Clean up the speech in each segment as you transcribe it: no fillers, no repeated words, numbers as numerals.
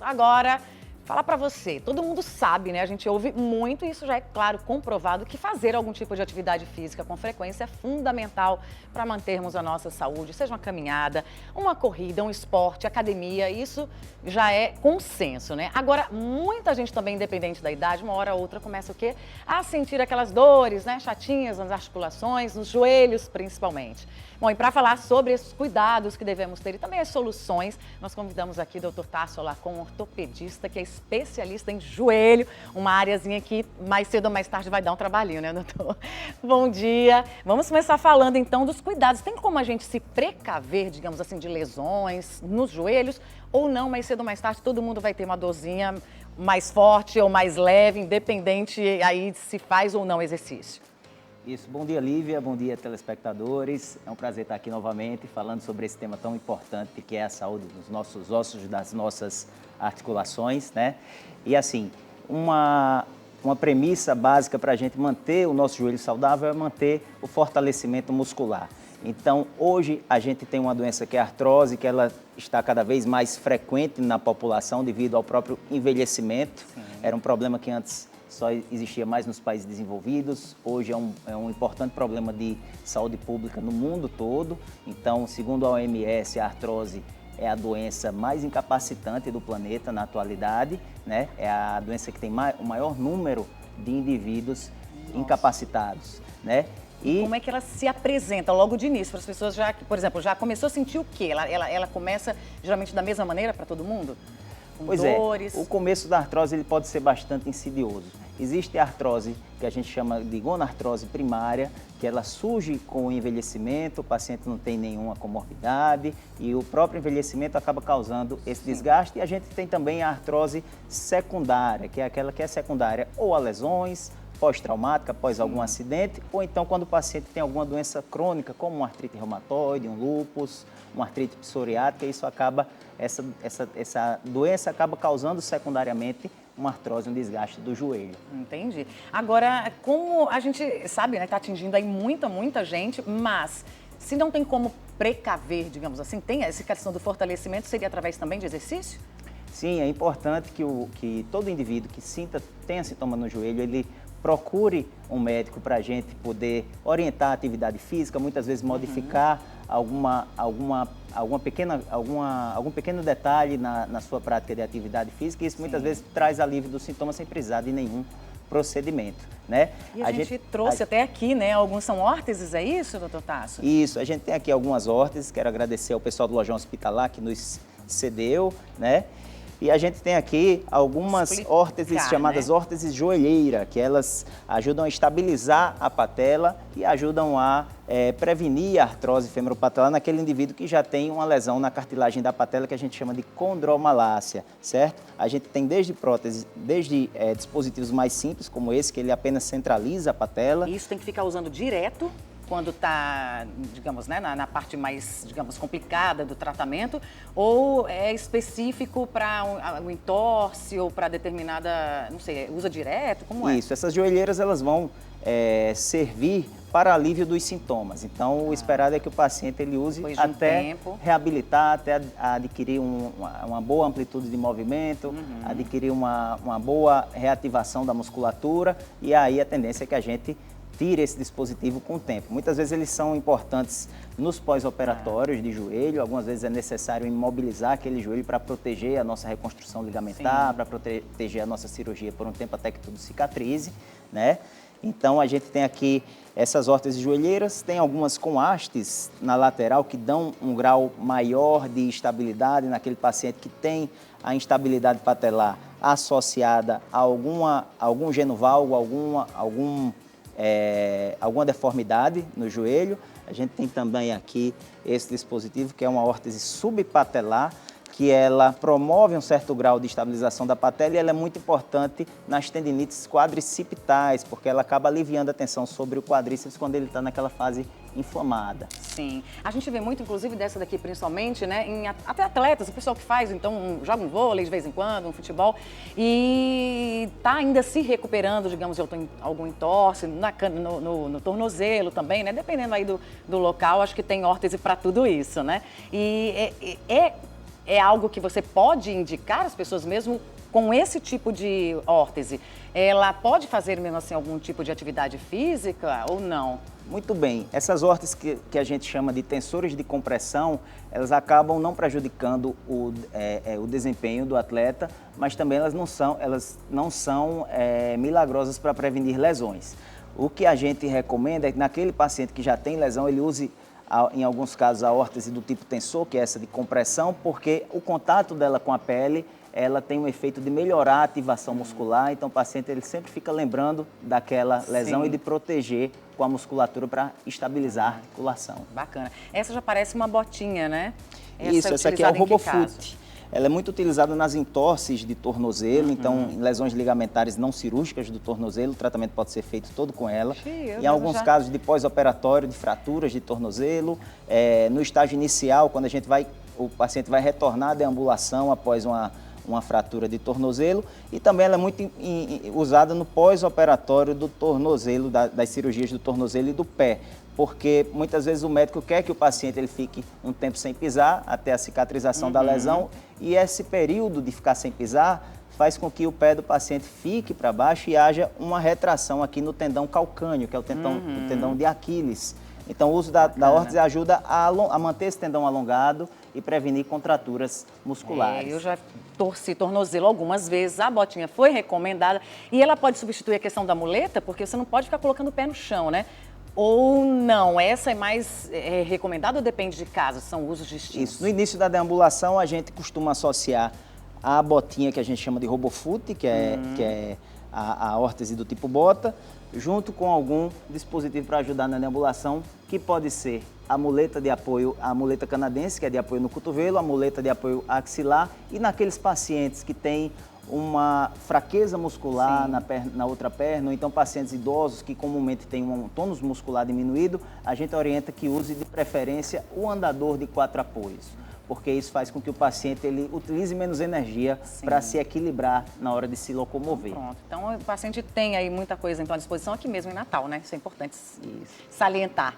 Agora, falar pra você, todo mundo sabe, né? A gente ouve muito e isso já é, claro, comprovado que fazer algum tipo de atividade física com frequência é fundamental para mantermos a nossa saúde, seja uma caminhada, uma corrida, um esporte, academia, isso já é consenso, né? Agora, muita gente também, independente da idade, uma hora ou outra começa o quê? A sentir aquelas dores, né? Chatinhas nas articulações, nos joelhos, principalmente. Bom, e para falar sobre esses cuidados que devemos ter e também as soluções, nós convidamos aqui o Dr. Tasso Alarcon, ortopedista, que é especialista em joelho, uma áreazinha que mais cedo ou mais tarde vai dar um trabalhinho, né, doutor? Bom dia. Vamos começar falando então dos cuidados. Tem como a gente se precaver, digamos assim, de lesões nos joelhos ou não? Mais cedo ou mais tarde todo mundo vai ter uma dorzinha mais forte ou mais leve, independente aí se faz ou não exercício. Isso, bom dia Lívia, bom dia telespectadores, é um prazer estar aqui novamente falando sobre esse tema tão importante que é a saúde dos nossos ossos, das nossas articulações, né? E assim, uma premissa básica para a gente manter o nosso joelho saudável é manter o fortalecimento muscular. Então, hoje a gente tem uma doença que é a artrose, que ela está cada vez mais frequente na população devido ao próprio envelhecimento. Sim. Era um problema que antes só existia mais nos países desenvolvidos, hoje é um importante problema de saúde pública no mundo todo. Então, segundo a OMS, a artrose é a doença mais incapacitante do planeta na atualidade, né? É a doença que tem o maior número de indivíduos incapacitados, né? E como é que ela se apresenta logo de início para as pessoas já, por exemplo, já começou a sentir o quê? Ela começa geralmente da mesma maneira para todo mundo? Com pois dores? É, o começo da artrose ele pode ser bastante insidioso. Existe a artrose que a gente chama de gonartrose primária, que ela surge com o envelhecimento, o paciente não tem nenhuma comorbidade e o próprio envelhecimento acaba causando esse desgaste. E a gente tem também a artrose secundária, que é aquela que é secundária ou a lesões, pós-traumática, após algum acidente, ou então quando o paciente tem alguma doença crônica, como uma artrite reumatoide, um lúpus, uma artrite psoriática, isso acaba, essa doença acaba causando secundariamente uma artrose, um desgaste do joelho. Entendi. Agora, como a gente sabe, né, está atingindo aí muita gente, mas se não tem como precaver, digamos assim, tem essa questão do fortalecimento, seria através também de exercício? Sim, é importante que todo indivíduo que tenha sintoma no joelho, ele procure um médico para a gente poder orientar a atividade física, muitas vezes modificar algum pequeno detalhe na sua prática de atividade física, e isso muitas vezes traz alívio do sintoma sem precisar de nenhum procedimento, né? E a gente trouxe até aqui, né? Alguns são órteses, é isso, doutor Tasso? Isso, a gente tem aqui algumas órteses, quero agradecer ao pessoal do Lojão Hospitalar que nos cedeu, né? E a gente tem aqui algumas órteses chamadas órteses joelheira, que elas ajudam a estabilizar a patela e ajudam a prevenir a artrose femoropatelar naquele indivíduo que já tem uma lesão na cartilagem da patela, que a gente chama de condromalácia, certo? A gente tem desde próteses, desde dispositivos mais simples, como esse, que ele apenas centraliza a patela. E isso tem que ficar usando direto quando está, digamos, né, na parte mais, digamos, complicada do tratamento, ou é específico para um entorse ou para determinada, não sei, usa direto? Como é? Isso, essas joelheiras elas vão servir para alívio dos sintomas. Então, o esperado é que o paciente ele use até reabilitar, até adquirir uma boa amplitude de movimento, adquirir uma boa reativação da musculatura, e aí a tendência é que a gente tire esse dispositivo com o tempo. Muitas vezes eles são importantes nos pós-operatórios de joelho, algumas vezes é necessário imobilizar aquele joelho para proteger a nossa reconstrução ligamentar, para proteger a nossa cirurgia por um tempo até que tudo cicatrize, né? Então a gente tem aqui essas órteses joelheiras, tem algumas com hastes na lateral que dão um grau maior de estabilidade naquele paciente que tem a instabilidade patelar associada a algum genovalgo, alguma deformidade no joelho. A gente tem também aqui esse dispositivo que é uma órtese subpatelar, que ela promove um certo grau de estabilização da patela e ela é muito importante nas tendinites quadricipitais, porque ela acaba aliviando a tensão sobre o quadríceps quando ele está naquela fase inflamada. Sim. A gente vê muito, inclusive, dessa daqui principalmente, né, até atletas, o pessoal que faz, então, joga um vôlei de vez em quando, um futebol, e tá ainda se recuperando, digamos, de algum entorse, no tornozelo também, né, dependendo aí do local, acho que tem órtese para tudo isso, né, e é algo que você pode indicar às pessoas mesmo com esse tipo de órtese? Ela pode fazer mesmo assim algum tipo de atividade física ou não? Muito bem. Essas órteses que a gente chama de tensores de compressão, elas acabam não prejudicando o desempenho do atleta, mas também elas não são milagrosas para prevenir lesões. O que a gente recomenda é que naquele paciente que já tem lesão, ele use, em alguns casos, a órtese do tipo tensor, que é essa de compressão, porque o contato dela com a pele, ela tem um efeito de melhorar a ativação muscular, então o paciente ele sempre fica lembrando daquela lesão e de proteger com a musculatura para estabilizar a articulação. Bacana. Essa já parece uma botinha, né? Essa aqui é o RoboFoot. Ela é muito utilizada nas entorses de tornozelo, então em lesões ligamentares não cirúrgicas do tornozelo, o tratamento pode ser feito todo com ela. Em alguns casos de pós-operatório, de fraturas de tornozelo, no estágio inicial, quando o paciente vai retornar à deambulação após uma fratura de tornozelo, e também ela é muito usada no pós-operatório do tornozelo, das cirurgias do tornozelo e do pé, porque muitas vezes o médico quer que o paciente ele fique um tempo sem pisar até a cicatrização da lesão, e esse período de ficar sem pisar faz com que o pé do paciente fique para baixo e haja uma retração aqui no tendão calcâneo, que é o tendão de Aquiles. Então o uso da órtese ajuda a manter esse tendão alongado e prevenir contraturas musculares. Eu já torci tornozelo algumas vezes, a botinha foi recomendada e ela pode substituir a questão da muleta, porque você não pode ficar colocando o pé no chão, né? Ou não? Essa é mais recomendada ou depende de caso? São usos distintos? Isso. No início da deambulação, a gente costuma associar a botinha que a gente chama de RoboFoot, que é a órtese do tipo bota, junto com algum dispositivo para ajudar na deambulação, que pode ser a muleta de apoio, a muleta canadense, que é de apoio no cotovelo, a muleta de apoio axilar, e naqueles pacientes que têm uma fraqueza muscular na outra perna, ou então pacientes idosos que comumente têm um tônus muscular diminuído, a gente orienta que use de preferência o andador de 4 apoios, porque isso faz com que o paciente ele utilize menos energia para se equilibrar na hora de se locomover. Pronto. Então o paciente tem aí muita coisa então, à disposição aqui mesmo em Natal, né? Isso é importante salientar.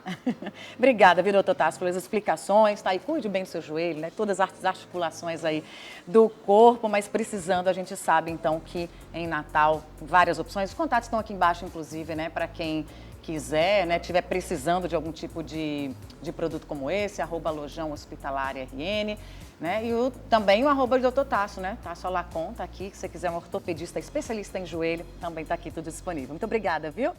Obrigada, viu, doutor Tasso, pelas explicações, tá? E cuide bem do seu joelho, né? Todas as articulações aí do corpo, mas precisando, a gente sabe então que em Natal, várias opções. Os contatos estão aqui embaixo, inclusive, né? Para quem quiser, né, tiver precisando de algum tipo de produto como esse, @Lojão Hospitalar RN, né, e também o @ Dr. Tasso, né, Tasso Alacon, tá aqui, se você quiser um ortopedista especialista em joelho, também tá aqui tudo disponível. Muito obrigada, viu?